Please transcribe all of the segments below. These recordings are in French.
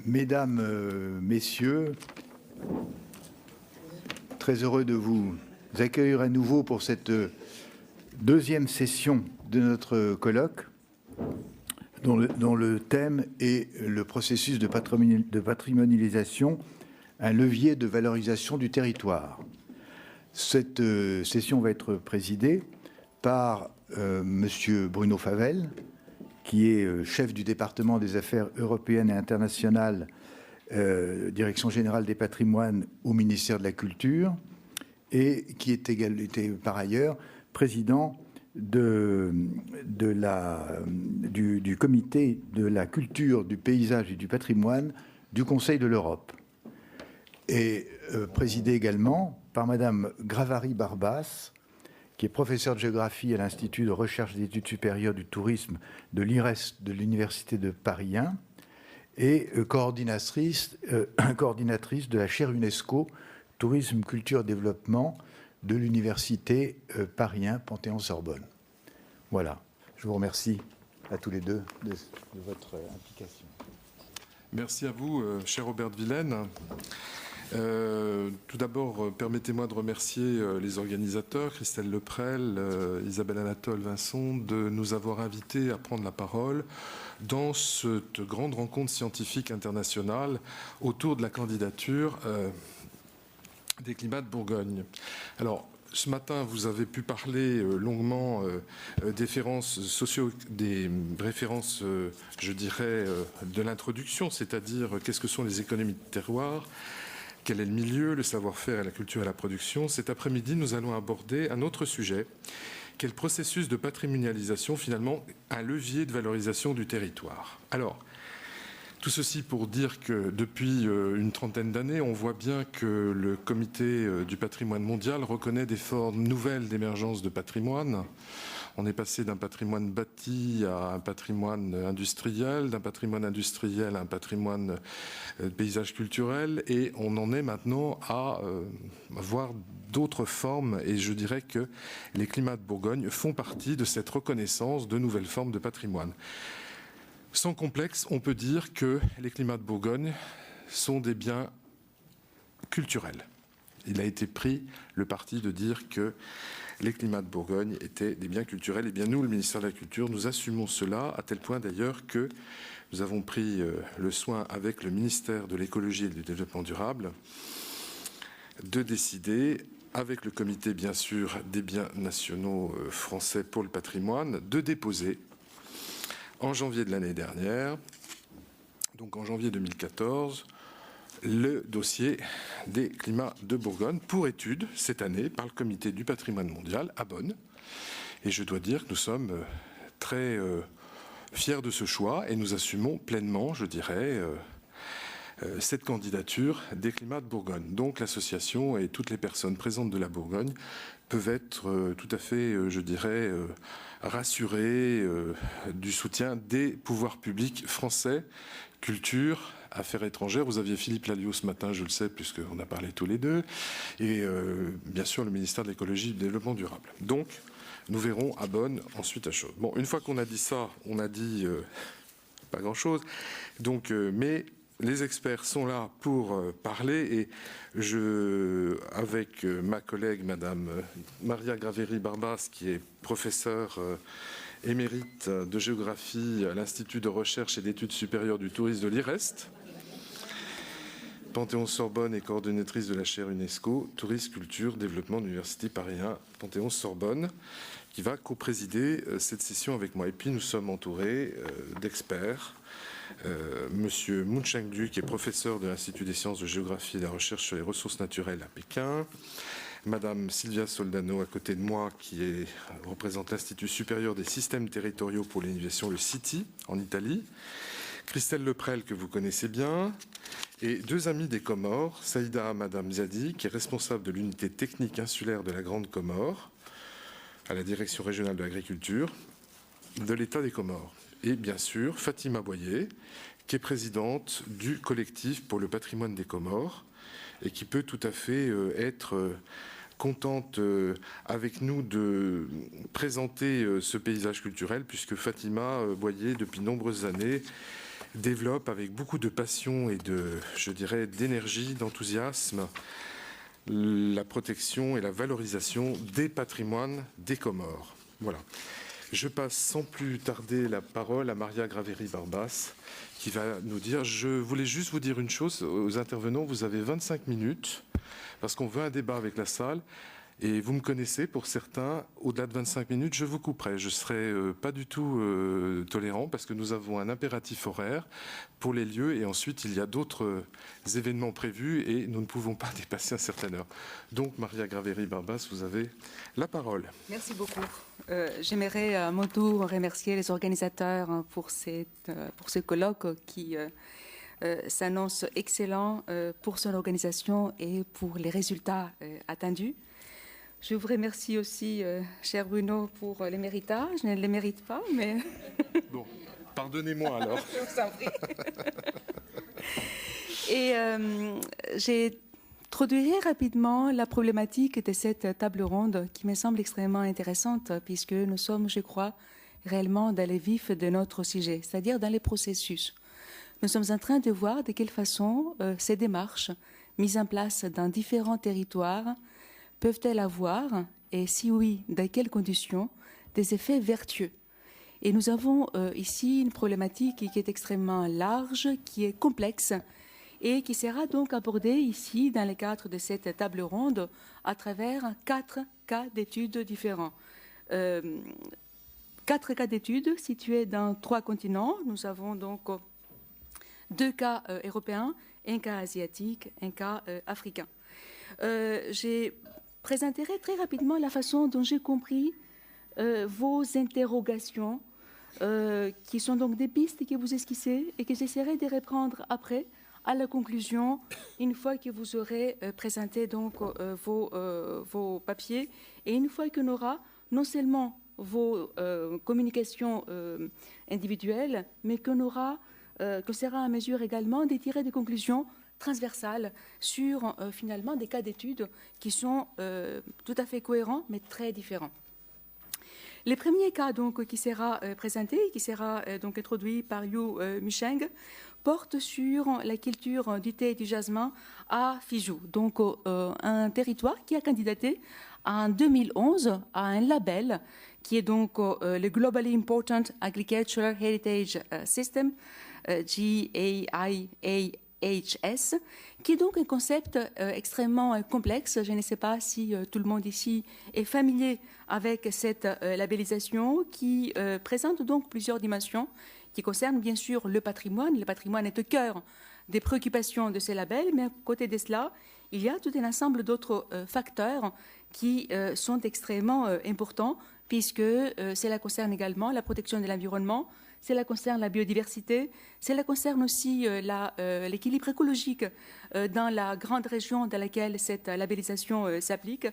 Mesdames, Messieurs, très heureux de vous accueillir à nouveau pour cette deuxième session de notre colloque, dont le thème est le processus de patrimonialisation, un levier de valorisation du territoire. Cette session va être présidée par Monsieur Bruno Favel, qui est chef du département des affaires européennes et internationales, Direction générale des patrimoines au ministère de la Culture, et qui était par ailleurs président du comité de la culture, du paysage et du patrimoine du Conseil de l'Europe, et présidé également par Madame Gravary Barbas, qui est professeure de géographie à l'Institut de recherche et d'études supérieures du tourisme de l'IRES de l'Université de Paris 1 et coordinatrice de la chaire UNESCO Tourisme, Culture, Développement de l'Université Paris 1 Panthéon-Sorbonne. Voilà, je vous remercie à tous les deux de votre implication. Merci à vous, cher Robert de Villene. Tout d'abord, permettez-moi de remercier les organisateurs, Christelle Leprel, Isabelle Anatole, Vincent, de nous avoir invités à prendre la parole dans cette grande rencontre scientifique internationale autour de la candidature des climats de Bourgogne. Alors, ce matin, vous avez pu parler longuement des références, je dirais, de l'introduction, c'est-à-dire qu'est-ce que sont les économies de terroir, quel est le milieu, le savoir-faire, la culture et la production. Cet après-midi, nous allons aborder un autre sujet, qui est le processus de patrimonialisation, finalement, un levier de valorisation du territoire. Alors, tout ceci pour dire que depuis une trentaine d'années, on voit bien que le Comité du patrimoine mondial reconnaît des formes nouvelles d'émergence de patrimoine. On est passé d'un patrimoine bâti à un patrimoine industriel, d'un patrimoine industriel à un patrimoine paysage culturel, et on en est maintenant à voir d'autres formes, et je dirais que les climats de Bourgogne font partie de cette reconnaissance de nouvelles formes de patrimoine. Sans complexe, on peut dire que les climats de Bourgogne sont des biens culturels. Il a été pris le parti de dire que les climats de Bourgogne étaient des biens culturels. Et bien nous, le ministère de la Culture, nous assumons cela, à tel point d'ailleurs que nous avons pris le soin avec le ministère de l'Écologie et du Développement durable de décider, avec le comité bien sûr des biens nationaux français pour le patrimoine, de déposer en janvier de l'année dernière, donc en janvier 2014, le dossier des climats de Bourgogne pour étude cette année par le comité du patrimoine mondial à Bonn. Et je dois dire que nous sommes très fiers de ce choix et nous assumons pleinement, je dirais, cette candidature des climats de Bourgogne. Donc l'association et toutes les personnes présentes de la Bourgogne peuvent être tout à fait, je dirais, rassurées du soutien des pouvoirs publics français, culture, affaires étrangères. Vous aviez Philippe Lalliot ce matin, je le sais, puisqu'on a parlé tous les deux, et bien sûr le ministère de l'Écologie et du Développement durable. Donc, nous verrons à Bonn ensuite à chose. Bon, une fois qu'on a dit ça, on a dit pas grand-chose. Donc, mais les experts sont là pour parler, et avec ma collègue, Madame Maria Gravary Barbas, qui est professeure émérite de géographie à l'Institut de recherche et d'études supérieures du tourisme de l'IREST, Panthéon-Sorbonne et coordonnatrice de la chaire UNESCO, Tourisme, Culture, Développement de l'Université Paris 1, Panthéon-Sorbonne, qui va co-présider cette session avec moi. Et puis nous sommes entourés d'experts. Monsieur Mun Chengdu, qui est professeur de l'Institut des sciences de géographie et de la recherche sur les ressources naturelles à Pékin. Madame Silvia Soldano, à côté de moi, qui représente l'Institut supérieur des systèmes territoriaux pour l'innovation, le CITI, en Italie. Christelle Leprel, que vous connaissez bien. Et deux amis des Comores, Saïda Madame Ziadi, qui est responsable de l'unité technique insulaire de la Grande Comore, à la Direction régionale de l'agriculture, de l'État des Comores. Et bien sûr, Fatima Boyer, qui est présidente du collectif pour le patrimoine des Comores, et qui peut tout à fait être contente avec nous de présenter ce paysage culturel, puisque Fatima Boyer, depuis nombreuses années, développe avec beaucoup de passion et je dirais, d'énergie, d'enthousiasme, la protection et la valorisation des patrimoines des Comores. Voilà. Je passe sans plus tarder la parole à Maria Graveri-Barbas, qui va nous dire, je voulais juste vous dire une chose aux intervenants, vous avez 25 minutes, parce qu'on veut un débat avec la salle, et vous me connaissez, pour certains, au-delà de 25 minutes, je vous couperai. Je ne serai pas du tout tolérant, parce que nous avons un impératif horaire pour les lieux, et ensuite il y a d'autres événements prévus, et nous ne pouvons pas dépasser une certaine heure. Donc, Maria Graveri-Barbas, vous avez la parole. Merci beaucoup. J'aimerais à mon tour remercier les organisateurs pour ce colloque qui s'annonce excellent pour son organisation et pour les résultats attendus. Je vous remercie aussi, cher Bruno, pour les méritages. Je ne les mérite pas, mais... Bon, pardonnez-moi alors. Je vous en prie. Et j'introduirai rapidement la problématique de cette table ronde qui me semble extrêmement intéressante puisque nous sommes, je crois, réellement dans les vifs de notre sujet, c'est-à-dire dans les processus. Nous sommes en train de voir de quelle façon ces démarches mises en place dans différents territoires peuvent-elles avoir, et si oui, dans quelles conditions, des effets vertueux. Et nous avons ici une problématique qui est extrêmement large, qui est complexe, et qui sera donc abordée ici dans le cadre de cette table ronde à travers 4 cas d'études différents. 4 cas d'études situés dans 3 continents. Nous avons donc 2 cas européens, un cas asiatique, un cas africain. J'ai présenterai très rapidement la façon dont j'ai compris vos interrogations, qui sont donc des pistes que vous esquissez et que j'essaierai de reprendre après, à la conclusion, une fois que vous aurez présenté donc vos papiers et une fois qu'on aura non seulement vos communications individuelles, mais qu'on sera en mesure également de tirer des conclusions transversales sur finalement des cas d'études qui sont tout à fait cohérents mais très différents. Le premier cas donc qui sera présenté, qui sera donc introduit par Yu Micheng, porte sur la culture du thé et du jasmin à Fizhou, donc un territoire qui a candidaté en 2011 à un label qui est donc le Globally Important Agricultural Heritage System, GAIAHS, qui est donc un concept extrêmement complexe. Je ne sais pas si tout le monde ici est familier avec cette labellisation qui présente donc plusieurs dimensions qui concernent bien sûr le patrimoine. Le patrimoine est au cœur des préoccupations de ces labels, mais à côté de cela, il y a tout un ensemble d'autres facteurs qui sont extrêmement importants, puisque cela concerne également la protection de l'environnement, cela concerne la biodiversité, cela concerne aussi l'équilibre écologique dans la grande région dans laquelle cette labellisation s'applique.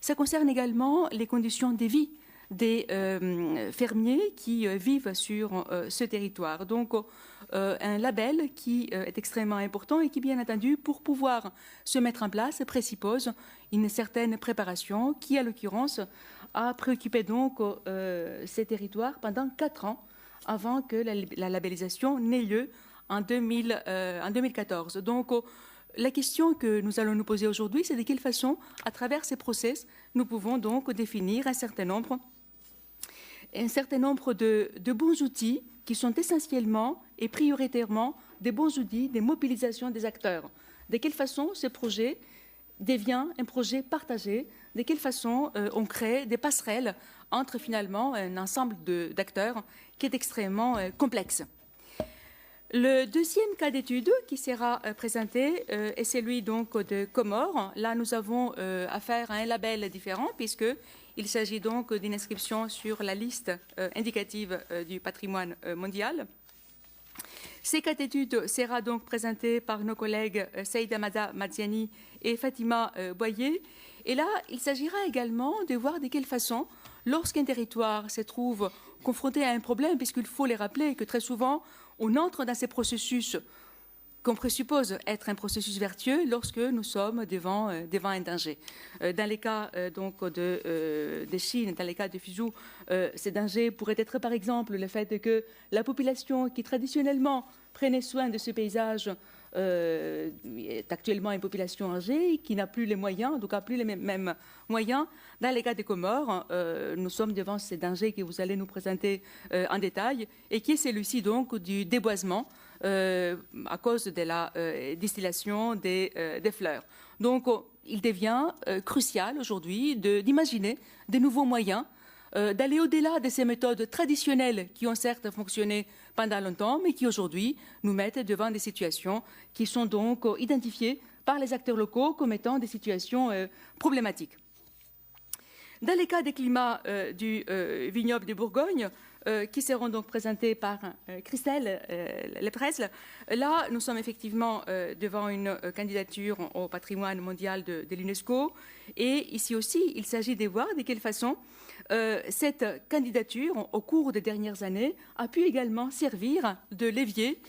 Ça concerne également les conditions de vie des fermiers qui vivent sur ce territoire. Donc, un label qui est extrêmement important et qui, bien entendu, pour pouvoir se mettre en place, présuppose une certaine préparation qui, à l'occurrence, a préoccupé donc ces territoires pendant 4 ans avant que la labellisation n'ait lieu en 2014. Donc, la question que nous allons nous poser aujourd'hui, c'est de quelle façon, à travers ces process, nous pouvons donc définir un certain nombre de bons outils qui sont essentiellement et prioritairement des bons outils de mobilisation des acteurs. De quelle façon ce projet devient un projet partagé, de quelle façon on crée des passerelles entre finalement un ensemble d'acteurs qui est extrêmement complexe. Le deuxième cas d'étude qui sera présenté est celui donc de Comores. Là, nous avons affaire à un label différent puisqu'il s'agit donc d'une inscription sur la liste indicative du patrimoine mondial. Ces cas d'études sera donc présenté par nos collègues Saïd Amada Madziani et Fatima Boyer. Et là, il s'agira également de voir de quelle façon, lorsqu'un territoire se trouve confronté à un problème, puisqu'il faut les rappeler que très souvent, on entre dans ces processus qu'on présuppose être un processus vertueux lorsque nous sommes devant un danger. Dans les cas donc de Chine, dans les cas de Fizhou, ces dangers pourraient être par exemple le fait que la population qui traditionnellement prenez soin de ce paysage. Est actuellement une population âgée qui n'a plus les moyens, en tout cas plus les mêmes moyens. Dans les cas des Comores, nous sommes devant ces dangers que vous allez nous présenter en détail, et qui est celui-ci donc du déboisement à cause de la distillation des fleurs. Donc il devient crucial aujourd'hui d'imaginer de nouveaux moyens, d'aller au-delà de ces méthodes traditionnelles qui ont certes fonctionné pendant longtemps, mais qui aujourd'hui nous mettent devant des situations qui sont donc identifiées par les acteurs locaux comme étant des situations problématiques. Dans les cas des climats du vignoble de Bourgogne, qui seront donc présentés par Christelle Lepresle, là, nous sommes effectivement devant une candidature au patrimoine mondial de l'UNESCO. Et ici aussi, il s'agit de voir de quelle façon cette candidature, au cours des dernières années, a pu également servir de levier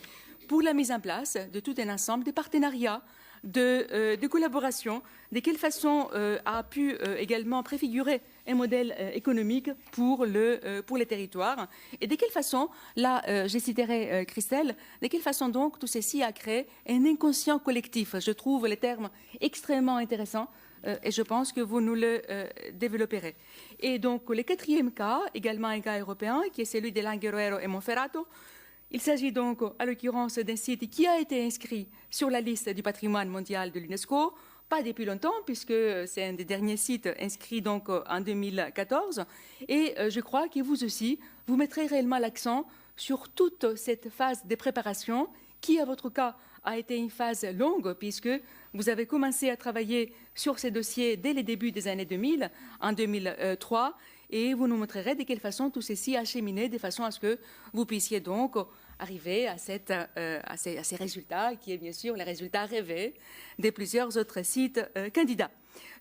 pour la mise en place de tout un ensemble de partenariats, de collaboration, de quelle façon a pu également préfigurer un modèle économique pour les territoires, et de quelle façon, là je citerai Christelle, de quelle façon donc tout ceci a créé un inconscient collectif. Je trouve les termes extrêmement intéressants et je pense que vous nous le développerez. Et donc le quatrième cas, également un cas européen, qui est celui de Langheruero et Monferrato. Il s'agit donc, à l'occurrence, d'un site qui a été inscrit sur la liste du patrimoine mondial de l'UNESCO, pas depuis longtemps, puisque c'est un des derniers sites inscrits donc en 2014. Et je crois que vous aussi, vous mettrez réellement l'accent sur toute cette phase de préparation, qui, à votre cas, a été une phase longue, puisque vous avez commencé à travailler sur ces dossiers dès les débuts des années 2000, en 2003, et vous nous montrerez de quelle façon tout ceci a cheminé, de façon à ce que vous puissiez donc arriver à ces résultats, qui est bien sûr les résultats rêvés de plusieurs autres sites candidats.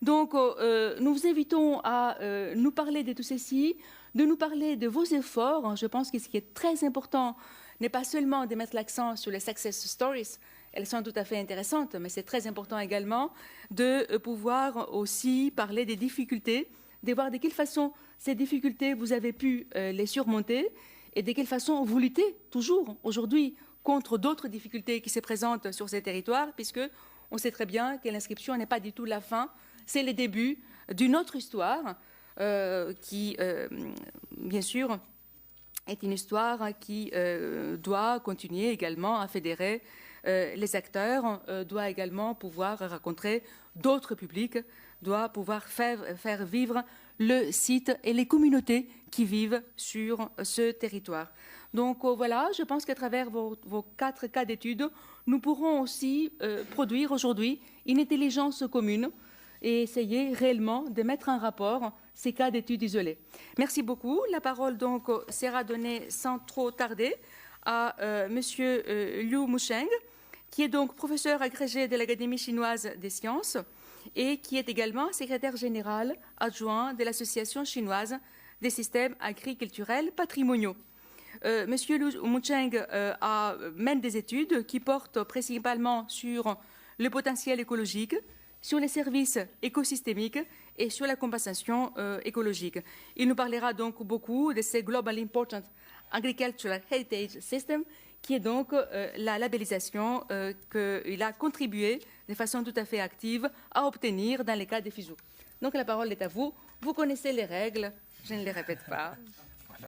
Donc, nous vous invitons à nous parler de tout ceci, de nous parler de vos efforts. Je pense que ce qui est très important n'est pas seulement de mettre l'accent sur les success stories, elles sont tout à fait intéressantes, mais c'est très important également de pouvoir aussi parler des difficultés, de voir de quelle façon ces difficultés, vous avez pu les surmonter, et de quelle façon vous luttez toujours aujourd'hui contre d'autres difficultés qui se présentent sur ces territoires, puisque on sait très bien que l'inscription n'est pas du tout la fin, c'est le début d'une autre histoire qui, bien sûr, est une histoire qui doit continuer également à fédérer les acteurs, doit également pouvoir rencontrer d'autres publics, doit pouvoir faire vivre le site et les communautés qui vivent sur ce territoire. Donc voilà, je pense qu'à travers vos 4 cas d'études, nous pourrons aussi produire aujourd'hui une intelligence commune et essayer réellement de mettre en rapport ces cas d'études isolés. Merci beaucoup. La parole donc sera donnée sans trop tarder à Monsieur Liu Musheng, qui est donc professeur agrégé de l'Académie chinoise des sciences et qui est également secrétaire général adjoint de l'Association chinoise des systèmes agriculturels patrimoniaux. Monsieur Liu Musheng mène des études qui portent principalement sur le potentiel écologique, sur les services écosystémiques et sur la compensation écologique. Il nous parlera donc beaucoup de ces Global Important Agricultural Heritage System, qui est donc la labellisation qu'il a contribué de façon tout à fait active à obtenir dans les cas des FISU. Donc la parole est à vous. Vous connaissez les règles, je ne les répète pas.